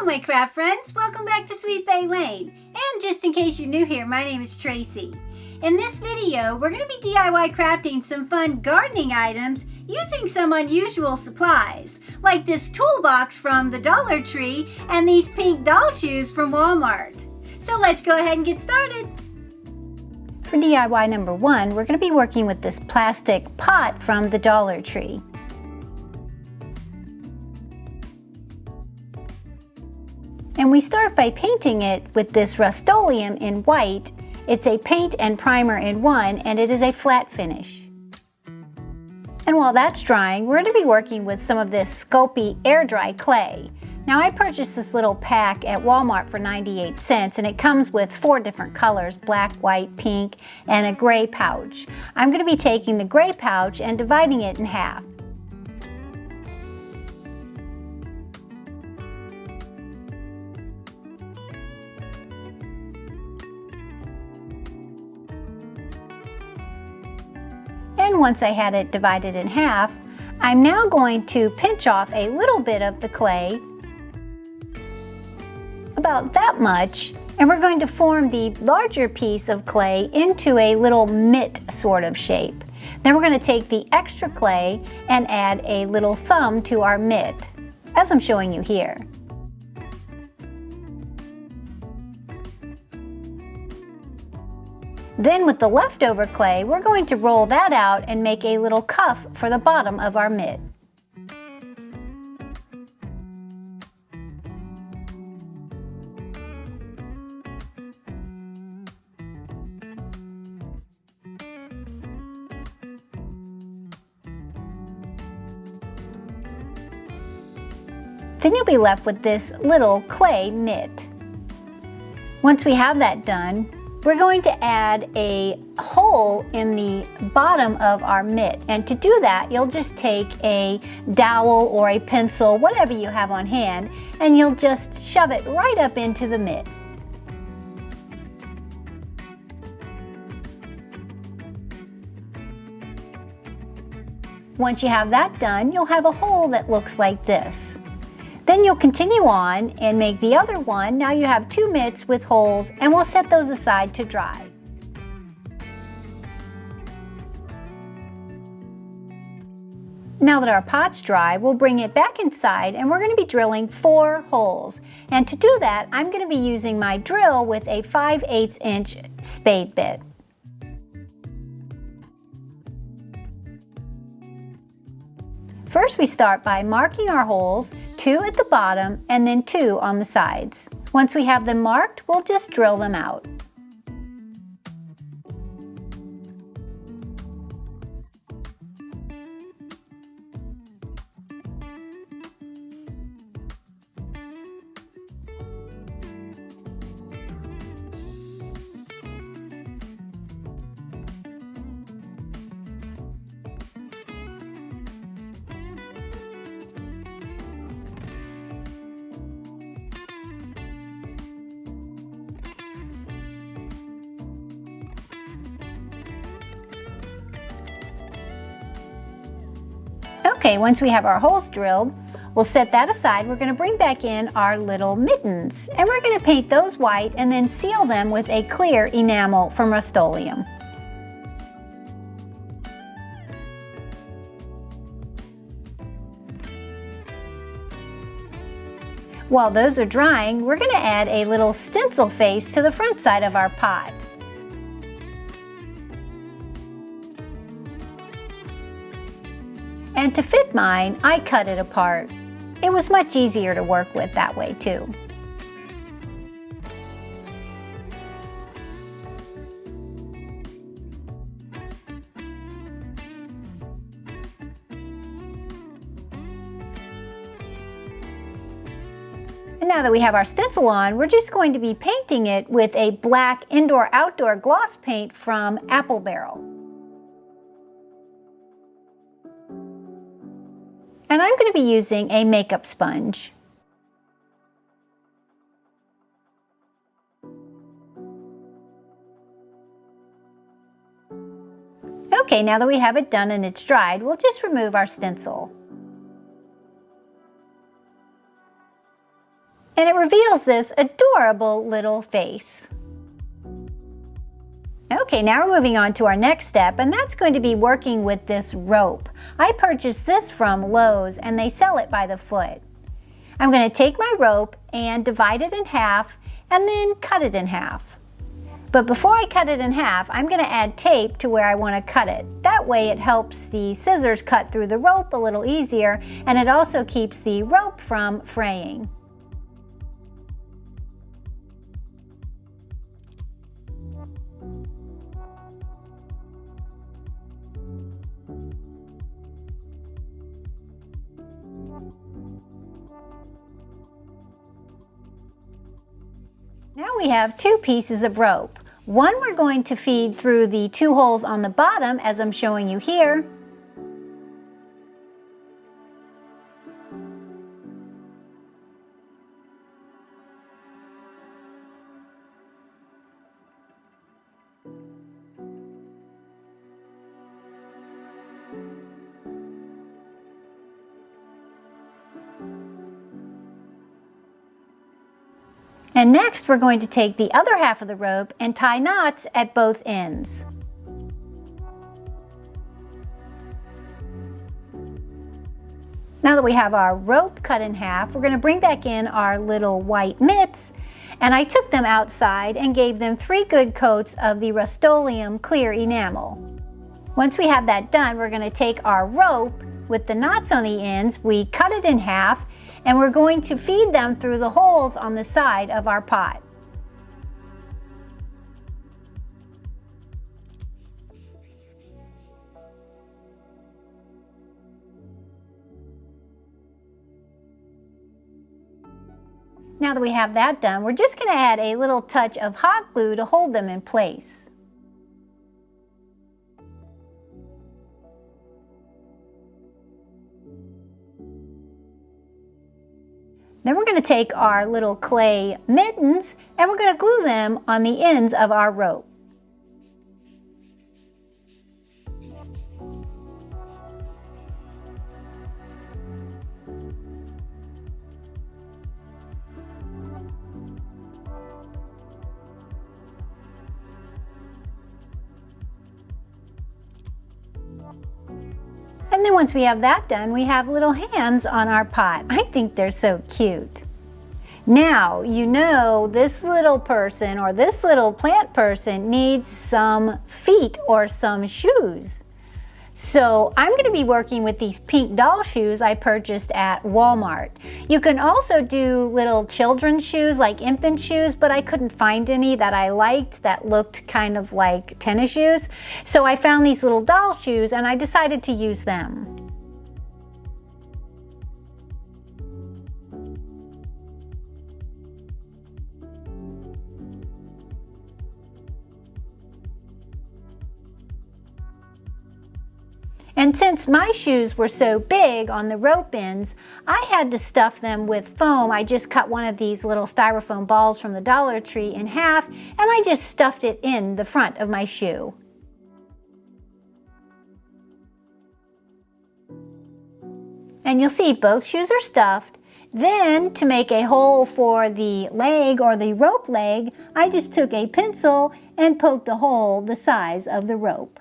my craft friends, welcome back to Sweet Bay Lane. And just in case you're new here, my name is Tracy. In this video, we're going to be DIY crafting some fun gardening items using some unusual supplies, like this toolbox from the Dollar Tree and these pink doll shoes from Walmart. So let's go ahead and get started. For DIY number 1, we're going to be working with this plastic pot from the Dollar Tree. And we start by painting it with this Rust-Oleum in white. It's a paint and primer in one, and it is a flat finish. And while that's drying, we're going to be working with some of this Sculpey air dry clay. Now I purchased this little pack at Walmart for 98 cents, and it comes with 4 different colors, black, white, pink, and a gray pouch. I'm going to be taking the gray pouch and dividing it in half. And once I had it divided in half, I'm now going to pinch off a little bit of the clay, about that much, and we're going to form the larger piece of clay into a little mitt sort of shape. Then we're going to take the extra clay and add a little thumb to our mitt, as I'm showing you here. Then with the leftover clay, we're going to roll that out and make a little cuff for the bottom of our mitt. Then you'll be left with this little clay mitt. Once we have that done, we're going to add a hole in the bottom of our mitt, and to do that you'll just take a dowel or a pencil, whatever you have on hand, and you'll just shove it right up into the mitt. Once you have that done, you'll have a hole that looks like this. Then you'll continue on and make the other one. Now you have 2 mitts with holes, and we'll set those aside to dry. Now that our pot's dry, we'll bring it back inside, and we're going to be drilling 4 holes. And to do that, I'm going to be using my drill with a 5/8 inch spade bit. First, we start by marking our holes, 2 at the bottom and then 2 on the sides. Once we have them marked, we'll just drill them out. Okay, once we have our holes drilled, we'll set that aside. We're going to bring back in our little mittens, and we're going to paint those white and then seal them with a clear enamel from Rust-Oleum. While those are drying, we're going to add a little stencil face to the front side of our pot. And to fit mine, I cut it apart. It was much easier to work with that way too. And now that we have our stencil on, we're just going to be painting it with a black indoor-outdoor gloss paint from Apple Barrel. And I'm going to be using a makeup sponge. Okay, now that we have it done and it's dried, we'll just remove our stencil. and it reveals this adorable little face. Okay, now we're moving on to our next step, and that's going to be working with this rope. I purchased this from Lowe's, and they sell it by the foot. I'm going to take my rope and divide it in half and then cut it in half. But before I cut it in half, I'm going to add tape to where I want to cut it. That way it helps the scissors cut through the rope a little easier, and it also keeps the rope from fraying. Now we have two pieces of rope. One we're going to feed through the two holes on the bottom, as I'm showing you here. And next we're going to take the other half of the rope and tie knots at both ends. Now that we have our rope cut in half, we're going to bring back in our little white mitts, and I took them outside and gave them 3 good coats of the Rust-Oleum clear enamel. Once we have that done, we're going to take our rope with the knots on the ends, we cut it in half, and we're going to feed them through the holes on the side of our pot. Now that we have that done, we're just going to add a little touch of hot glue to hold them in place. Then we're going to take our little clay mittens and we're going to glue them on the ends of our rope. And then once we have that done, we have little hands on our pot. I think they're so cute. Now, you know this little person or this little plant person needs some feet or some shoes. So I'm going to be working with these pink doll shoes I purchased at Walmart. You can also do little children's shoes like infant shoes, but I couldn't find any that I liked that looked kind of like tennis shoes. So I found these little doll shoes and I decided to use them. And since my shoes were so big on the rope ends, I had to stuff them with foam. I just cut one of these little styrofoam balls from the Dollar Tree in half, and I just stuffed it in the front of my shoe. And you'll see both shoes are stuffed. Then, to make a hole for the leg or the rope leg, I just took a pencil and poked a hole the size of the rope.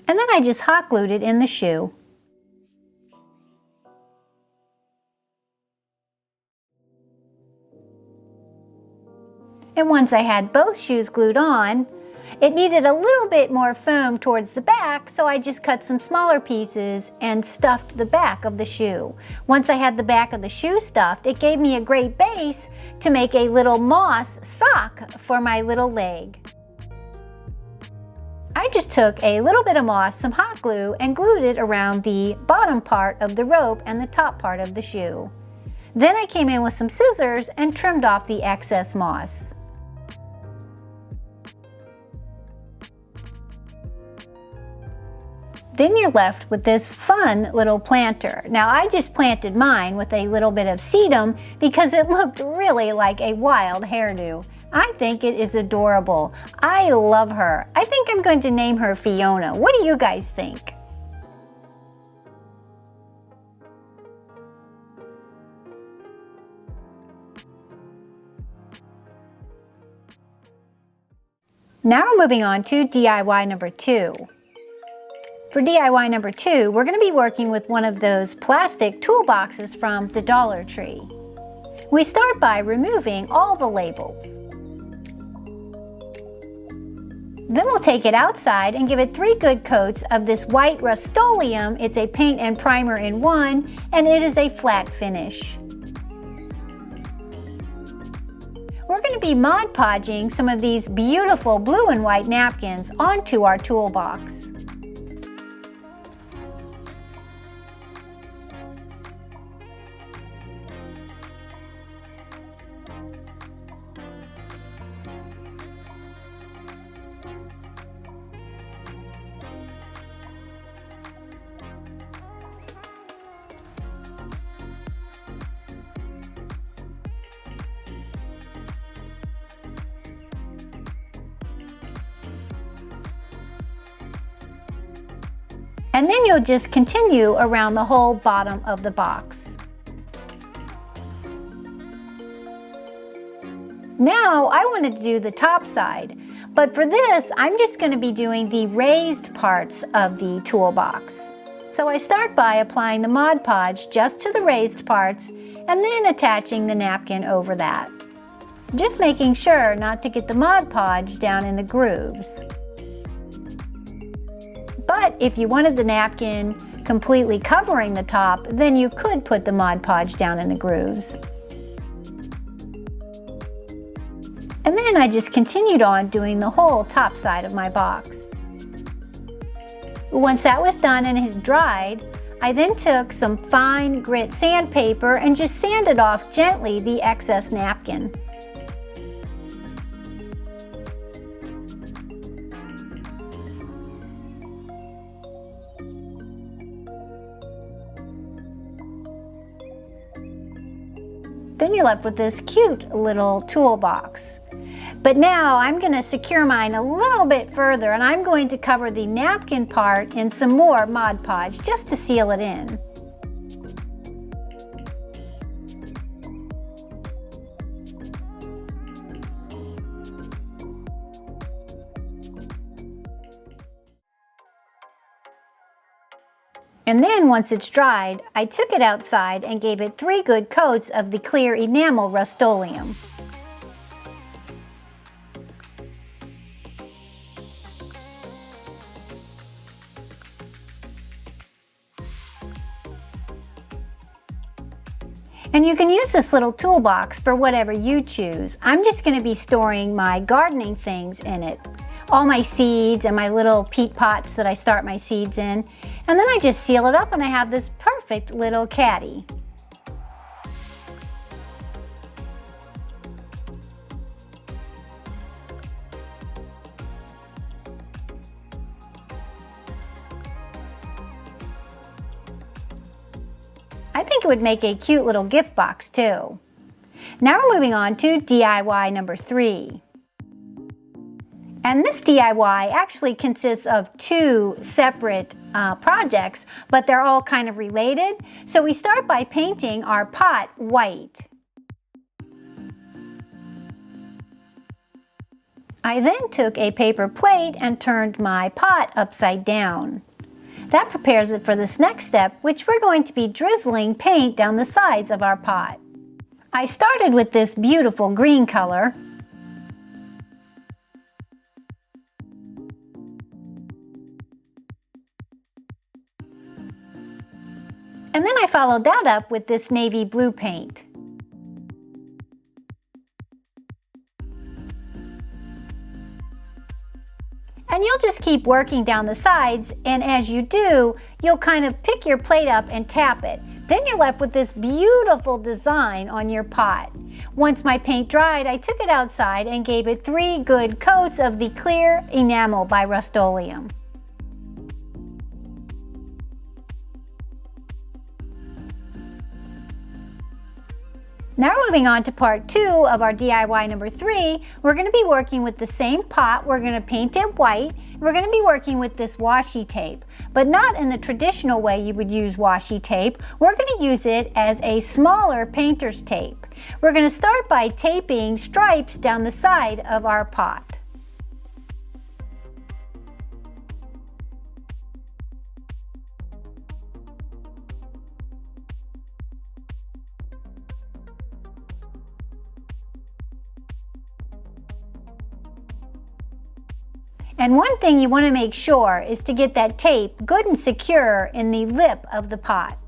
And then I just hot glued it in the shoe. And once I had both shoes glued on, it needed a little bit more foam towards the back, so I just cut some smaller pieces and stuffed the back of the shoe. Once I had the back of the shoe stuffed, it gave me a great base to make a little moss sock for my little leg. I just took a little bit of moss, some hot glue, and glued it around the bottom part of the rope and the top part of the shoe. Then I came in with some scissors and trimmed off the excess moss. Then you're left with this fun little planter. Now I just planted mine with a little bit of sedum because it looked really like a wild hairdo. I think it is adorable. I love her. I think I'm going to name her Fiona. What do you guys think? Now we're moving on to DIY number 2. For DIY number 2, we're going to be working with one of those plastic toolboxes from the Dollar Tree. We start by removing all the labels. Then we'll take it outside and give it 3 good coats of this white Rust-Oleum. It's a paint and primer in one, and it is a flat finish. We're going to be Mod Podging some of these beautiful blue and white napkins onto our toolbox. And then you'll just continue around the whole bottom of the box. Now I wanted to do the top side, but for this I'm just going to be doing the raised parts of the toolbox. So I start by applying the Mod Podge just to the raised parts and then attaching the napkin over that. Just making sure not to get the Mod Podge down in the grooves. But if you wanted the napkin completely covering the top, then you could put the Mod Podge down in the grooves. And then I just continued on doing the whole top side of my box. Once that was done and it had dried, I then took some fine grit sandpaper and just sanded off gently the excess napkin. Then you're left with this cute little toolbox. But now I'm going to secure mine a little bit further, and I'm going to cover the napkin part in some more Mod Podge just to seal it in. And then once it's dried, I took it outside and gave it 3 good coats of the clear enamel Rust-Oleum. And you can use this little toolbox for whatever you choose. I'm just going to be storing my gardening things in it. All my seeds and my little peat pots that I start my seeds in. And then I just seal it up and I have this perfect little caddy. I think it would make a cute little gift box too. Now we're moving on to DIY number 3. And this DIY actually consists of 2 separate projects, but they're all kind of related. So we start by painting our pot white. I then took a paper plate and turned my pot upside down. That prepares it for this next step, which we're going to be drizzling paint down the sides of our pot. I started with this beautiful green color. And then I followed that up with this navy blue paint. And you'll just keep working down the sides, and as you do, you'll kind of pick your plate up and tap it. Then you're left with this beautiful design on your pot. Once my paint dried, I took it outside and gave it 3 good coats of the clear enamel by Rust-Oleum. Now we're moving on to part 2 of our DIY number 3. We're going to be working with the same pot. We're going to paint it white. We're going to be working with this washi tape, but not in the traditional way you would use washi tape. We're going to use it as a smaller painter's tape. We're going to start by taping stripes down the side of our pot. And one thing you want to make sure is to get that tape good and secure in the lip of the pot.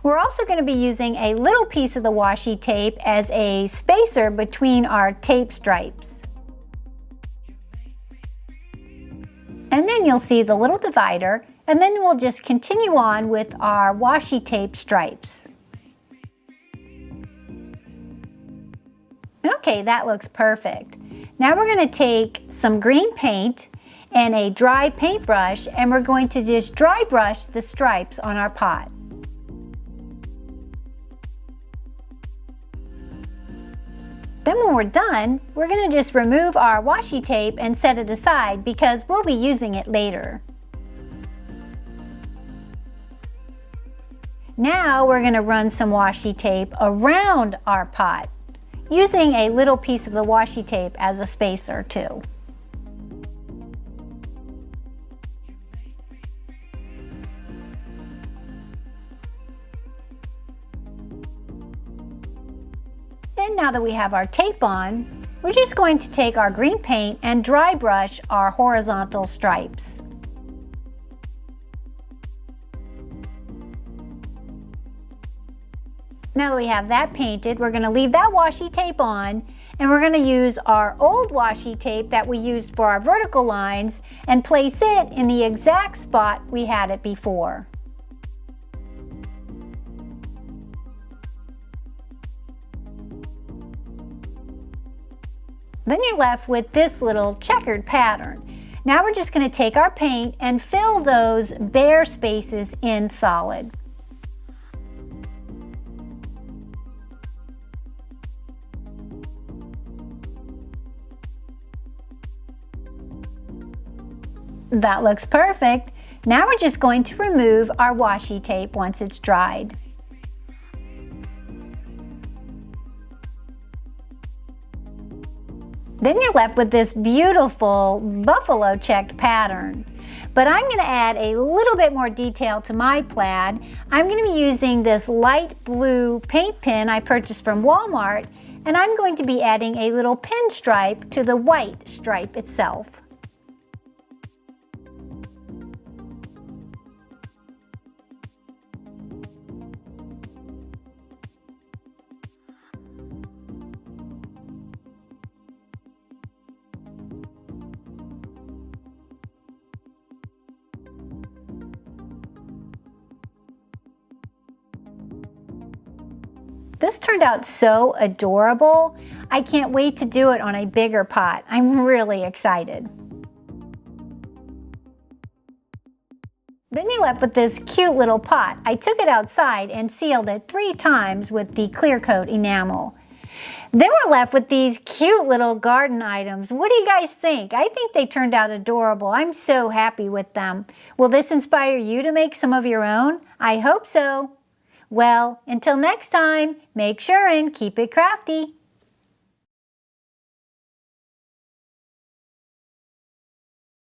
We're also going to be using a little piece of the washi tape as a spacer between our tape stripes. And then you'll see the little divider, and then we'll just continue on with our washi tape stripes. Okay, that looks perfect. Now we're going to take some green paint and a dry paintbrush, and we're going to just dry brush the stripes on our pot. Then when we're done, we're going to just remove our washi tape and set it aside because we'll be using it later. Now we're going to run some washi tape around our pot, using a little piece of the washi tape as a spacer too. And now that we have our tape on, we're just going to take our green paint and dry brush our horizontal stripes. Now that we have that painted, we're going to leave that washi tape on, and we're going to use our old washi tape that we used for our vertical lines and place it in the exact spot we had it before. Then you're left with this little checkered pattern. Now we're just going to take our paint and fill those bare spaces in solid. That looks perfect. Now we're just going to remove our washi tape once it's dried. Then you're left with this beautiful buffalo checked pattern. But I'm going to add a little bit more detail to my plaid. I'm going to be using this light blue paint pen I purchased from Walmart, and I'm going to be adding a little pinstripe to the white stripe itself. This turned out so adorable. I can't wait to do it on a bigger pot. I'm really excited. Then you're left with this cute little pot. I took it outside and sealed it 3 times with the clear coat enamel. Then we're left with these cute little garden items. What do you guys think? I think they turned out adorable. I'm so happy with them. Will this inspire you to make some of your own? I hope so. Well, until next time, make sure and keep it crafty.